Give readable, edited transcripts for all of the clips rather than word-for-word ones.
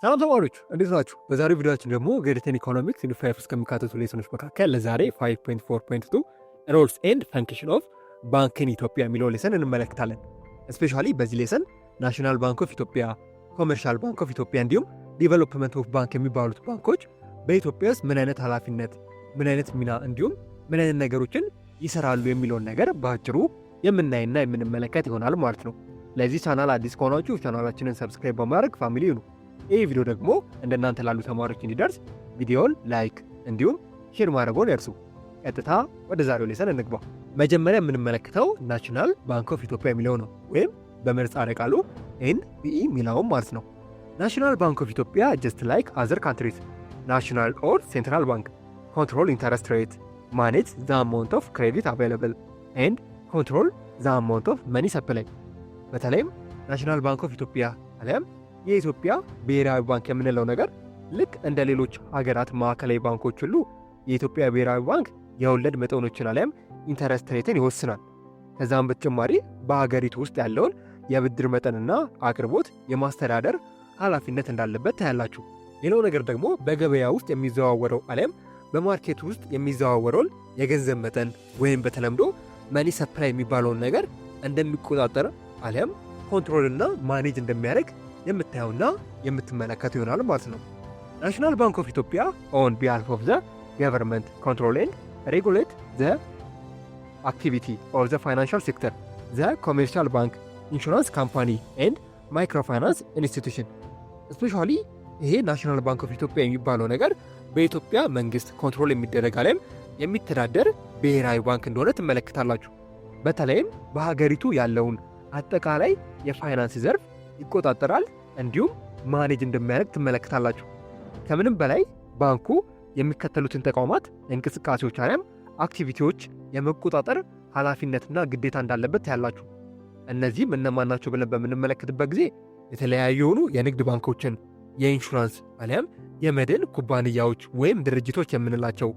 ሰላም ተማሪዎች እንዴት ናችሁ? በዛሬው ቪዲዮአችን ደግሞ ግሬድ ኢኮኖሚክስ ዩኒት 5 ውስጥ ከሚካተቱ ሌሰኖች መካከል ለዛሬ 5.4.2 ሮልስ ኤንድ ፈንክሽን ኦፍ ባንክ ኢን ኢትዮጵያ የሚለው ሌሰን እንመለከታለን። እስፔሻሊ በዚህ ሌሰን ናሽናል ባንክ ኦፍ ኢትዮጵያ፣ ኮመርሻል ባንክ ኦፍ ኢትዮጵያ እንዲሁም ዲቨሎፕመንት ኦፍ ባንክ የሚባሉት ባንኮች በኢትዮጵያ ውስጥ ምን አይነት ኃላፊነት፣ ምን አይነት ሚና እንዲሁም ምን አይነት ነገሮችን ይሰራሉ የሚለውን ነገር በአጭሩ የምናይና የምንመለከት ይሆናል ማለት ነው። ለዚህ ቻናል አዲስ ከሆናችሁ ቻናላችንን ሰብስክራይብ በማድረግ ፋሚሊ ሁኑ። ይህ ቪዲዮ ደግሞ እንደናንተ ላሉ ተማሪዎች እንዲደርስ ቪዲዮውን ላይክ እንዲሁም ሼር ማድረግዎን ያርሱ። ቀጥታ ወደ ዛሬው ሌሰን እንግባ። መጀመሪያ የምንመለከተው ናሽናል ባንክ ኦፍ ኢትዮጵያ የሚለው ነው፣ ወይም በምህጻረ ቃሉ ኤንቢኢ የሚለውም ማለት ነው። ናሽናል ባንክ ኦፍ ኢትዮጵያ ጀስት ላይክ አዘር ካንትሪስ ናሽናል ኦር ሴንትራል ባንክ ኮንትሮል ኢንተረስት ሬት፣ ማኔጅ ዘ አማውንት ኦፍ ክሬዲት አቬይላብል ኤንድ ኮንትሮል ዘ አማውንት ኦፍ መኒ ሰፕላይ። በተለይም ናሽናል ባንክ ኦፍ ኢትዮጵያ አሊያም የኢትዮጵያ ብሔራዊ ባንክ የምንለው ነገር ልክ እንደ ሌሎች ሀገራት ማዕከላዊ ባንኮች ሁሉ የኢትዮጵያ ብሔራዊ ባንክ የወለድ መጠኖችን አሊያም ኢንተረስት ሬትን ይወስናል። ከዛም በተጨማሪ በሀገሪቱ ውስጥ ያለውን የብድር መጠንና አቅርቦት የማስተዳደር ኃላፊነት እንዳለበት ታያላችሁ። ሌላው ነገር ደግሞ በገበያ ውስጥ የሚዘዋወረው አሊያም በማርኬት ውስጥ የሚዘዋወረውን የገንዘብ መጠን ወይም በተለምዶ መኒ ሰፕላይ የሚባለውን ነገር እንደሚቆጣጠር አሊያም ኮንትሮልና ማኔጅ እንደሚያደርግ የምታየውና የምትመለከቱ ይሆናል ማለት ነው። ናሽናል ባንክ ኦፍ ኢትዮጵያ ኦን ቢሃልፍ ኦፍ ዘ ገቨርንመንት ኮንትሮል ኤንድ ሬጉሌት ዘ አክቲቪቲ ኦፍ ዘ ፋይናንሻል ሴክተር ዘ ኮሜርሻል ባንክ ኢንሹራንስ ካምፓኒ ኤንድ ማይክሮፋይናንስ ኢንስቲትዩሽን። ስፔሻሊ ይሄ ናሽናል ባንክ ኦፍ ኢትዮጵያ የሚባለው ነገር በኢትዮጵያ መንግስት ኮንትሮል የሚደረግ አሊያም የሚተዳደር ብሔራዊ ባንክ እንደሆነ ትመለከታላችሁ። በተለይም በሀገሪቱ ያለውን አጠቃላይ የፋይናንስ ዘርፍ ይቆጣጠራል እንዲሁም ማኔጅ እንደሚያደርግ ትመለከታላችሁ። ከምንም በላይ ባንኩ የሚከተሉትን ተቋማት እንቅስቃሴዎች አሊያም አክቲቪቲዎች የመቆጣጠር ኃላፊነትና ግዴታ እንዳለበት ታያላችሁ። እነዚህም እነማን ናቸው ብለን በምንመለከትበት ጊዜ የተለያዩ የሆኑ የንግድ ባንኮችን፣ የኢንሹራንስ አሊያም የመድን ኩባንያዎች ወይም ድርጅቶች የምንላቸው፣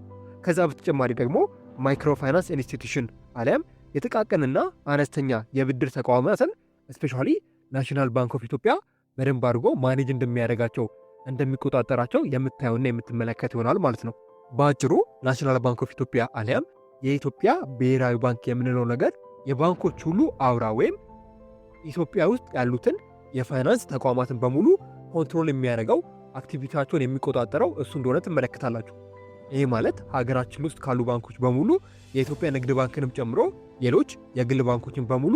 ከዛ በተጨማሪ ደግሞ ማይክሮፋይናንስ ኢንስቲትዩሽን አሊያም የጥቃቅንና አነስተኛ የብድር ተቋማትን ስፔሻሊ ናሽናል ባንክ ኦፍ ኢትዮጵያ በደንብ አድርጎ ማኔጅ እንደሚያደርጋቸው እንደሚቆጣጠራቸው የምታየውና የምትመለከት ይሆናል ማለት ነው። በአጭሩ ናሽናል ባንክ ኦፍ ኢትዮጵያ አሊያም የኢትዮጵያ ብሔራዊ ባንክ የምንለው ነገር የባንኮች ሁሉ አውራ ወይም ኢትዮጵያ ውስጥ ያሉትን የፋይናንስ ተቋማትን በሙሉ ኮንትሮል የሚያደርገው አክቲቪቲያቸውን የሚቆጣጠረው እሱ እንደሆነ ትመለከታላችሁ። ይህ ማለት ሀገራችን ውስጥ ካሉ ባንኮች በሙሉ የኢትዮጵያ ንግድ ባንክንም ጨምሮ ሌሎች የግል ባንኮችን በሙሉ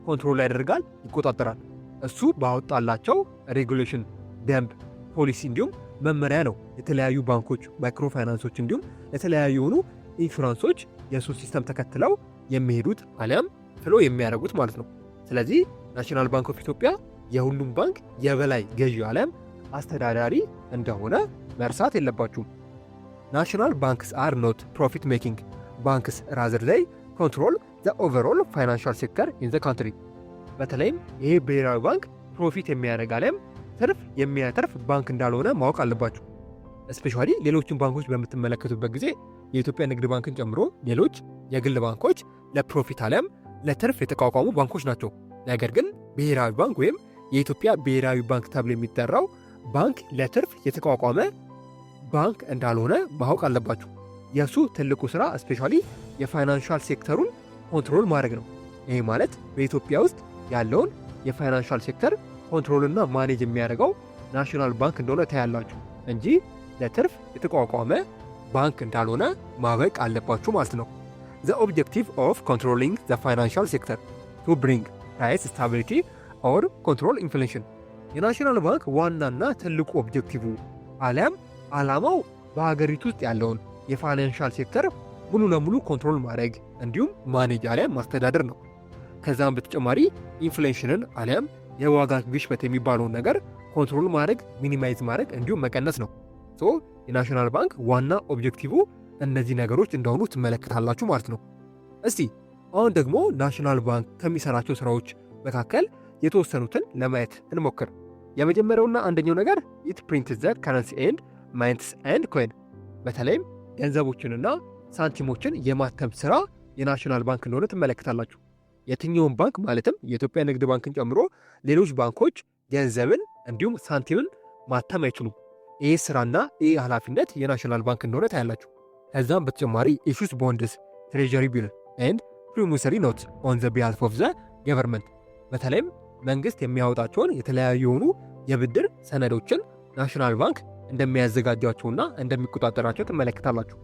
ኮንትሮል ያደርጋል፣ ይቆጣጠራል። እሱ ባወጣላቸው ሬጉሌሽን፣ ደንብ፣ ፖሊሲ እንዲሁም መመሪያ ነው የተለያዩ ባንኮች፣ ማይክሮ ፋይናንሶች እንዲሁም የተለያዩ የሆኑ ኢንሹራንሶች የእሱ ሲስተም ተከትለው የሚሄዱት አሊያም ፍሎ የሚያደርጉት ማለት ነው። ስለዚህ ናሽናል ባንክ ኦፍ ኢትዮጵያ የሁሉም ባንክ የበላይ ገዢ አሊያም አስተዳዳሪ እንደሆነ መርሳት የለባችሁም። ናሽናል ባንክስ አር ኖት ፕሮፊት ሜኪንግ ባንክስ ራዘር ዘይ ኮንትሮል ዘ ኦቨርኦል ፋይናንሻል ሴክተር ኢን ዘ ካንትሪ። በተለይም ይሄ ብሔራዊ ባንክ ፕሮፊት የሚያደርግ አሊያም ትርፍ የሚያተርፍ ባንክ እንዳልሆነ ማወቅ አለባችሁ። እስፔሻሊ ሌሎችን ባንኮች በምትመለከቱበት ጊዜ የኢትዮጵያ ንግድ ባንክን ጨምሮ ሌሎች የግል ባንኮች ለፕሮፊት አሊያም ለትርፍ የተቋቋሙ ባንኮች ናቸው። ነገር ግን ብሔራዊ ባንክ ወይም የኢትዮጵያ ብሔራዊ ባንክ ተብሎ የሚጠራው ባንክ ለትርፍ የተቋቋመ ባንክ እንዳልሆነ ማወቅ አለባችሁ። የእሱ ትልቁ ስራ እስፔሻሊ የፋይናንሻል ሴክተሩን ኮንትሮል ማድረግ ነው። ይህ ማለት በኢትዮጵያ ውስጥ ያለውን የፋይናንሻል ሴክተር ኮንትሮልና ማኔጅ የሚያደርገው ናሽናል ባንክ እንደሆነ ታያላችሁ እንጂ ለትርፍ የተቋቋመ ባንክ እንዳልሆነ ማወቅ አለባችሁ ማለት ነው። ዘ ኦብጀክቲቭ ኦፍ ኮንትሮሊንግ ዘ ፋይናንሻል ሴክተር ቱ ብሪንግ ፕራይስ ስታቢሊቲ ኦር ኮንትሮል ኢንፍሌሽን። የናሽናል ባንክ ዋናና ትልቁ ኦብጀክቲቭ አሊያም ዓላማው በሀገሪቱ ውስጥ ያለውን የፋይናንሻል ሴክተር ሙሉ ለሙሉ ኮንትሮል ማድረግ እንዲሁም ማኔጅ አሊያም ማስተዳደር ነው። ከዛም በተጨማሪ ኢንፍሌሽንን አሊያም የዋጋ ግሽበት የሚባለውን ነገር ኮንትሮል ማድረግ፣ ሚኒማይዝ ማድረግ እንዲሁም መቀነስ ነው። ሶ የናሽናል ባንክ ዋና ኦብጀክቲቭ እነዚህ ነገሮች እንደሆኑ ትመለከታላችሁ ማለት ነው። እስቲ አሁን ደግሞ ናሽናል ባንክ ከሚሰራቸው ስራዎች መካከል የተወሰኑትን ለማየት እንሞክር። የመጀመሪያውና አንደኛው ነገር ኢት ፕሪንት ዘ ከረንሲ ኤንድ ማይንትስ ኤንድ ኮይን። በተለይም ገንዘቦችንና ሳንቲሞችን የማተም ስራ የናሽናል ባንክ እንደሆነ ትመለከታላችሁ። የትኛውን ባንክ ማለትም የኢትዮጵያ ንግድ ባንክን ጨምሮ ሌሎች ባንኮች ገንዘብን እንዲሁም ሳንቲምን ማተም አይችሉም። ይህ ስራና ይህ ኃላፊነት የናሽናል ባንክ እንደሆነ ታያላችሁ። ከዛም በተጨማሪ ኢሹስ ቦንድስ ትሬጀሪ ቢል ኤንድ ፕሮሚሰሪ ኖትስ ኦን ዘ ቢሃልፍ ኦፍ ዘ ገቨርንመንት። በተለይም መንግስት የሚያወጣቸውን የተለያዩ የሆኑ የብድር ሰነዶችን ናሽናል ባንክ እንደሚያዘጋጃቸውና እንደሚቆጣጠራቸው ትመለከታላችሁ።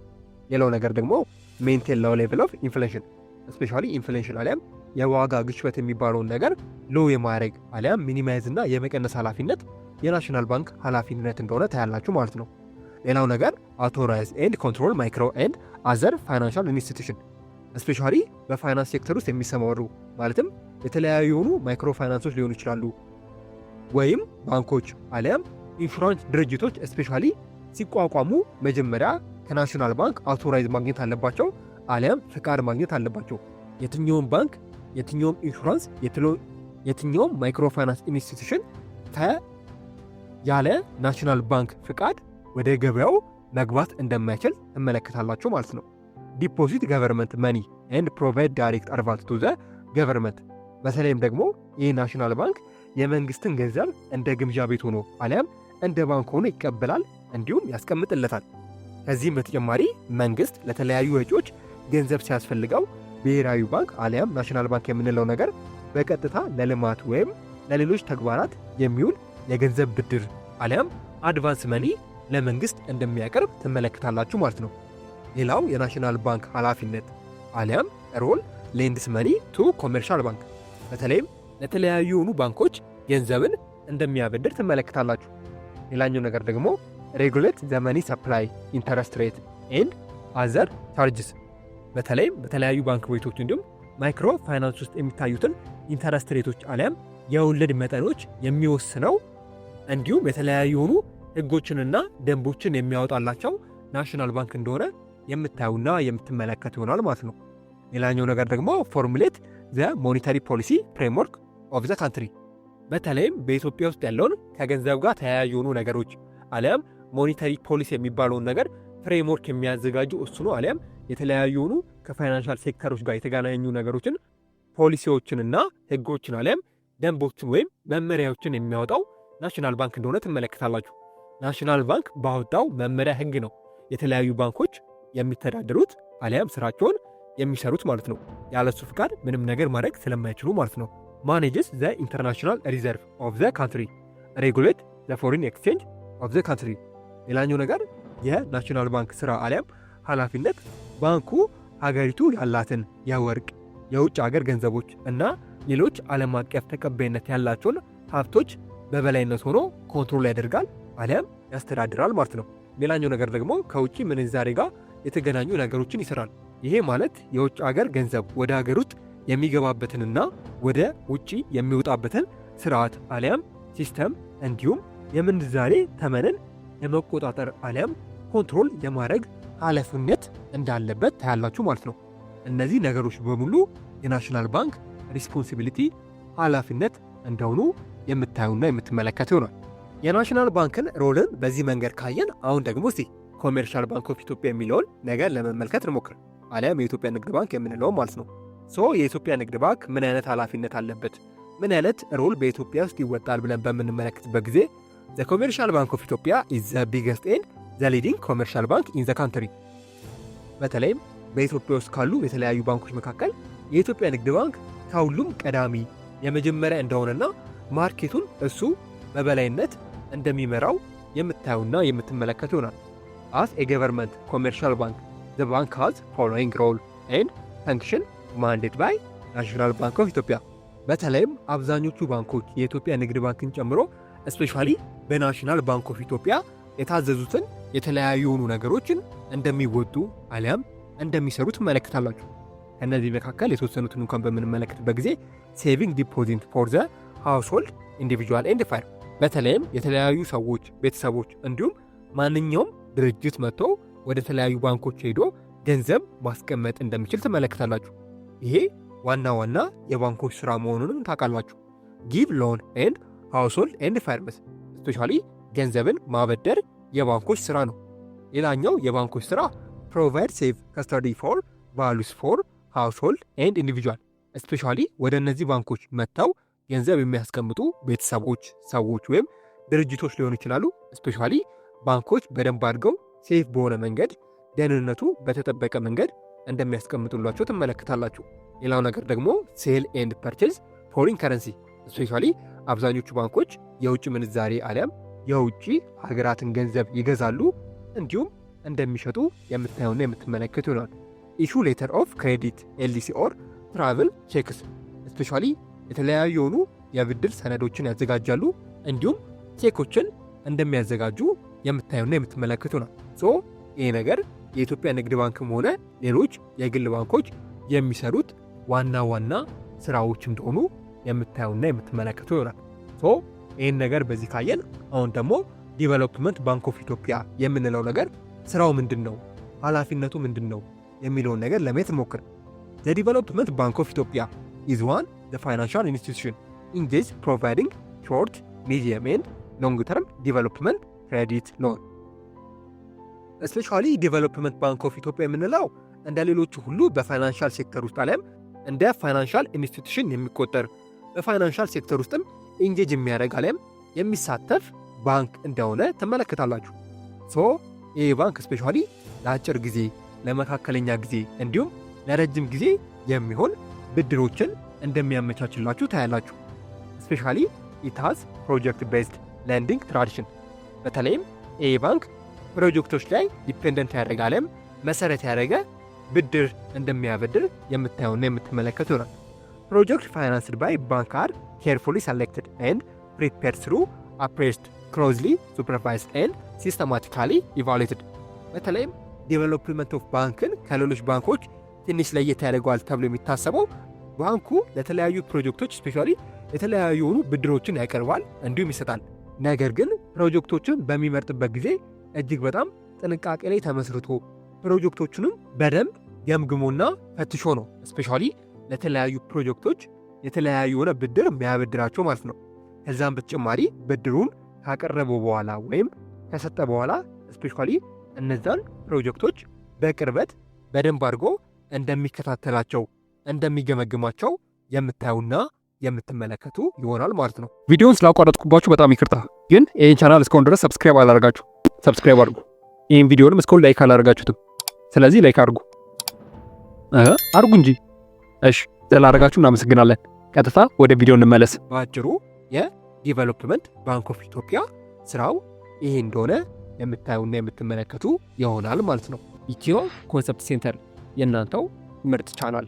ሌላው ነገር ደግሞ ሜንቴን ሎው ሌቭል ኦፍ ኢንፍሌሽን ስፔሻሊ ኢንፍሌሽን አሊያም የዋጋ ግሽበት የሚባለውን ነገር ሎ የማድረግ አሊያም ሚኒማይዝ እና የመቀነስ ኃላፊነት የናሽናል ባንክ ኃላፊነት እንደሆነ ታያላችሁ ማለት ነው። ሌላው ነገር አውቶራይዝ ኤንድ ኮንትሮል ማይክሮ ኤንድ አዘር ፋይናንሻል ኢንስቲትዩሽን ስፔሻሊ በፋይናንስ ሴክተር ውስጥ የሚሰማሩ ማለትም የተለያዩ የሆኑ ማይክሮ ፋይናንሶች ሊሆኑ ይችላሉ፣ ወይም ባንኮች አሊያም ኢንሹራንስ ድርጅቶች ስፔሻሊ ሲቋቋሙ መጀመሪያ ከናሽናል ባንክ አውቶራይዝ ማግኘት አለባቸው አሊያም ፍቃድ ማግኘት አለባቸው። የትኛውም ባንክ፣ የትኛውም ኢንሹራንስ፣ የትኛውም ማይክሮ ፋይናንስ ኢንስቲትዩሽን ያለ ናሽናል ባንክ ፍቃድ ወደ ገበያው መግባት እንደማይችል ትመለከታላችሁ ማለት ነው። ዲፖዚት ገቨርንመንት መኒ ኤንድ ፕሮቫይድ ዳይሬክት አድቫንስ ቱ ዘ ገቨርንመንት። በተለይም ደግሞ ይህ ናሽናል ባንክ የመንግስትን ገንዘብ እንደ ግምጃ ቤት ሆኖ አሊያም እንደ ባንክ ሆኖ ይቀበላል እንዲሁም ያስቀምጥለታል። ከዚህም በተጨማሪ መንግስት ለተለያዩ ወጪዎች ገንዘብ ሲያስፈልገው ብሔራዊ ባንክ አሊያም ናሽናል ባንክ የምንለው ነገር በቀጥታ ለልማት ወይም ለሌሎች ተግባራት የሚውል የገንዘብ ብድር አሊያም አድቫንስ መኒ ለመንግስት እንደሚያቀርብ ትመለከታላችሁ ማለት ነው። ሌላው የናሽናል ባንክ ኃላፊነት አሊያም ሮል ሌንድስ መኒ ቱ ኮሜርሻል ባንክ፣ በተለይም ለተለያዩ የሆኑ ባንኮች ገንዘብን እንደሚያበድር ትመለከታላችሁ። ሌላኛው ነገር ደግሞ ሬጉሌት ዘ መኒ ሰፕላይ ኢንተረስት ሬት ኤንድ አዘር ቻርጅስ፣ በተለይም በተለያዩ ባንክ ቤቶች እንዲሁም ማይክሮ ፋይናንስ ውስጥ የሚታዩትን ኢንተረስት ሬቶች አሊያም የወለድ መጠኖች የሚወስነው እንዲሁም የተለያዩ የሆኑ ህጎችንና ደንቦችን የሚያወጣላቸው ናሽናል ባንክ እንደሆነ የምታዩና የምትመለከቱ ይሆናል ማለት ነው። ሌላኛው ነገር ደግሞ ፎርሙሌት ዘ ሞኔታሪ ፖሊሲ ፍሬምወርክ ኦፍ ዘ ካንትሪ፣ በተለይም በኢትዮጵያ ውስጥ ያለውን ከገንዘብ ጋር ተያያዥ የሆኑ ነገሮች አሊያም ሞኔታሪ ፖሊሲ የሚባለውን ነገር ፍሬምወርክ የሚያዘጋጁ እሱ ነው። አሊያም የተለያዩ የሆኑ ከፋይናንሻል ሴክተሮች ጋር የተገናኙ ነገሮችን ፖሊሲዎችንና ህጎችን አሊያም ደንቦችን ወይም መመሪያዎችን የሚያወጣው ናሽናል ባንክ እንደሆነ ትመለከታላችሁ። ናሽናል ባንክ ባወጣው መመሪያ ህግ ነው የተለያዩ ባንኮች የሚተዳደሩት አሊያም ስራቸውን የሚሰሩት ማለት ነው። ያለሱ ፍቃድ ምንም ነገር ማድረግ ስለማይችሉ ማለት ነው። ማኔጅስ ዘ ኢንተርናሽናል ሪዘርቭ ኦፍ ዘ ካንትሪ፣ ሬጉሌት ዘ ፎሪን ኤክስቼንጅ ኦፍ ዘ ካንትሪ። ሌላኛው ነገር የናሽናል ባንክ ስራ አሊያም ኃላፊነት ባንኩ ሀገሪቱ ያላትን የወርቅ የውጭ ሀገር ገንዘቦች እና ሌሎች ዓለም አቀፍ ተቀባይነት ያላቸውን ሀብቶች በበላይነት ሆኖ ኮንትሮል ያደርጋል አሊያም ያስተዳድራል ማለት ነው። ሌላኛው ነገር ደግሞ ከውጭ ምንዛሬ ጋር የተገናኙ ነገሮችን ይሰራል። ይሄ ማለት የውጭ ሀገር ገንዘብ ወደ ሀገር ውስጥ የሚገባበትንና ወደ ውጭ የሚወጣበትን ስርዓት አሊያም ሲስተም እንዲሁም የምንዛሬ ተመንን የመቆጣጠር አሊያም ኮንትሮል የማድረግ ኃላፊነት እንዳለበት ታያላችሁ ማለት ነው። እነዚህ ነገሮች በሙሉ የናሽናል ባንክ ሪስፖንሲቢሊቲ ኃላፊነት እንደሆኑ የምታዩና የምትመለከቱ ይሆናል። የናሽናል ባንክን ሮልን በዚህ መንገድ ካየን አሁን ደግሞ እስቲ ኮሜርሻል ባንክ ኦፍ ኢትዮጵያ የሚለውን ነገር ለመመልከት እንሞክር፣ አሊያም የኢትዮጵያ ንግድ ባንክ የምንለው ማለት ነው። የኢትዮጵያ ንግድ ባንክ ምን አይነት ኃላፊነት አለበት፣ ምን አይነት ሮል በኢትዮጵያ ውስጥ ይወጣል ብለን በምንመለከትበት ጊዜ ዘ ኮሜርሻል ባንክ ኦፍ ኢትዮጵያ ኢዝ ዘ ቢገስት ኤንድ ዘ ሊዲንግ ኮሜርሻል ባንክ ኢን ዘ ካንትሪ። በተለይም በኢትዮጵያ ውስጥ ካሉ የተለያዩ ባንኮች መካከል የኢትዮጵያ ንግድ ባንክ ከሁሉም ቀዳሚ የመጀመሪያ እንደሆነና ማርኬቱን እሱ በበላይነት እንደሚመራው የምታዩና የምትመለከቱ ይሆናል። አስ ኤ ገቨርንመንት ኮሜርሻል ባንክ ዘ ባንክ ሃዝ ፎሎዊንግ ሮል ኤንድ ፈንክሽን ማንዴት ባይ ናሽናል ባንክ ኦፍ ኢትዮጵያ። በተለይም አብዛኞቹ ባንኮች የኢትዮጵያ ንግድ ባንክን ጨምሮ ስፔሻሊ በናሽናል ባንክ ኦፍ ኢትዮጵያ የታዘዙትን የተለያዩ የሆኑ ነገሮችን እንደሚወጡ አሊያም እንደሚሰሩ ትመለከታላችሁ። ከእነዚህ መካከል የተወሰኑትን እንኳን በምንመለከትበት ጊዜ ሴቪንግ ዲፖዚት ፎር ዘ ሃውስሆልድ ኢንዲቪጁዋል ኤንድ ፋይር፣ በተለይም የተለያዩ ሰዎች፣ ቤተሰቦች እንዲሁም ማንኛውም ድርጅት መጥቶ ወደ ተለያዩ ባንኮች ሄዶ ገንዘብ ማስቀመጥ እንደሚችል ትመለከታላችሁ። ይሄ ዋና ዋና የባንኮች ስራ መሆኑንም ታውቃላችሁ። ጊቭ ሎን ኤንድ ሃውስሆልድ ኤንድ ፋይርምስ፣ ስፔሻሊ ገንዘብን ማበደር የባንኮች ስራ ነው። ሌላኛው የባንኮች ስራ ፕሮቫይድ ሴፍ ከስተዲ ፎር ቫሉስ ፎር ሃውስሆልድ ኤንድ ኢንዲቪጁዋል፣ ስፔሻሊ ወደ እነዚህ ባንኮች መጥተው ገንዘብ የሚያስቀምጡ ቤተሰቦች፣ ሰዎች ወይም ድርጅቶች ሊሆኑ ይችላሉ። ስፔሻሊ ባንኮች በደንብ አድርገው ሴፍ በሆነ መንገድ ደህንነቱ በተጠበቀ መንገድ እንደሚያስቀምጡላቸው ትመለከታላችሁ። ሌላው ነገር ደግሞ ሴል ኤንድ ፐርቼዝ ፎሪን ከረንሲ ስፔሻሊ አብዛኞቹ ባንኮች የውጭ ምንዛሬ አሊያም የውጭ ሀገራትን ገንዘብ ይገዛሉ እንዲሁም እንደሚሸጡ የምታዩና የምትመለከቱ ይሆናል። ኢሹ ሌተር ኦፍ ክሬዲት ኤልዲሲ ኦር ትራቭል ቼክስ ስፔሻሊ የተለያዩ የሆኑ የብድር ሰነዶችን ያዘጋጃሉ እንዲሁም ቼኮችን እንደሚያዘጋጁ የምታዩና የምትመለከቱ ነው። ይህ ነገር የኢትዮጵያ ንግድ ባንክም ሆነ ሌሎች የግል ባንኮች የሚሰሩት ዋና ዋና ስራዎች እንደሆኑ የምታዩና የምትመለከቱ ይሆናል። ይህን ነገር በዚህ ካየን አሁን ደግሞ ዲቨሎፕመንት ባንክ ኦፍ ኢትዮጵያ የምንለው ነገር ስራው ምንድን ነው፣ ኃላፊነቱ ምንድን ነው የሚለውን ነገር ለማየት እንሞክር። ዘ ዲቨሎፕመንት ባንክ ኦፍ ኢትዮጵያ ኢዝ ዋን ዘ ፋይናንሻል ኢንስቲትዩሽን ኢንጌጅ ፕሮቫይዲንግ ሾርት ሚዲየም ኤንድ ሎንግ ተርም ዲቨሎፕመንት ክሬዲት ሎን። ስፔሻሊ ዲቨሎፕመንት ባንክ ኦፍ ኢትዮጵያ የምንለው እንደ ሌሎቹ ሁሉ በፋይናንሻል ሴክተር ውስጥ አሊያም እንደ ፋይናንሻል ኢንስቲትዩሽን የሚቆጠር በፋይናንሻል ሴክተር ውስጥም ኢንጌጅ የሚያደርግ አሊያም የሚሳተፍ ባንክ እንደሆነ ትመለከታላችሁ። ይህ ባንክ ስፔሻሊ ለአጭር ጊዜ፣ ለመካከለኛ ጊዜ እንዲሁም ለረጅም ጊዜ የሚሆን ብድሮችን እንደሚያመቻችላችሁ ታያላችሁ። ስፔሻሊ ኢት ሃዝ ፕሮጀክት ቤዝድ ሌንዲንግ ትራዲሽን። በተለይም ይህ ባንክ ፕሮጀክቶች ላይ ዲፔንደንት ያደረገ አሊያም መሰረት ያደረገ ብድር እንደሚያበድር የምታዩና የምትመለከቱ ነው። ፕሮጀክት ፋይናንስድ ባይ ባንክ አር ኬርፉሊ ሰሌክትድ ኤንድ ፕሪፔርድ ስሩ አፕሬስድ ክሎዝሊ ሱፐርቫይዝድ ኤንድ ሲስተማቲካሊ ኢቫሉዌትድ። በተለይም ዴቨሎፕመንት ኦፍ ባንክን ከሌሎች ባንኮች ትንሽ ለየት ያደርገዋል ተብሎ የሚታሰበው ባንኩ ለተለያዩ ፕሮጀክቶች ስፔሻሊ የተለያዩ የሆኑ ብድሮችን ያቀርባል እንዲሁም ይሰጣል። ነገር ግን ፕሮጀክቶችን በሚመርጥበት ጊዜ እጅግ በጣም ጥንቃቄ ላይ ተመስርቶ ፕሮጀክቶቹንም በደንብ ገምግሞና ፈትሾ ነው ስፔሻሊ ለተለያዩ ፕሮጀክቶች የተለያዩ የሆነ ብድር የሚያበድራቸው ማለት ነው። ከዛም በተጨማሪ ብድሩን ካቀረበው በኋላ ወይም ከሰጠ በኋላ ስፔሻሊ እነዛን ፕሮጀክቶች በቅርበት በደንብ አድርጎ እንደሚከታተላቸው እንደሚገመግማቸው የምታዩና የምትመለከቱ ይሆናል ማለት ነው። ቪዲዮውን ስላቋረጥኩባችሁ በጣም ይቅርታ። ግን ይህን ቻናል እስካሁን ድረስ ሰብስክራይብ አላደርጋችሁ፣ ሰብስክራይብ አድርጉ። ይህን ቪዲዮንም እስካሁን ላይክ አላደርጋችሁትም፣ ስለዚህ ላይክ አድርጉ አድርጉ እንጂ። እሺ ስላደረጋችሁ እናመሰግናለን። ቀጥታ ወደ ቪዲዮ እንመለስ። በአጭሩ የዲቨሎፕመንት ባንክ ኦፍ ኢትዮጵያ ስራው ይሄ እንደሆነ የምታዩና የምትመለከቱ ይሆናል ማለት ነው። ኢትዮ ኮንሰፕት ሴንተር የእናንተው ምርጥ ቻናል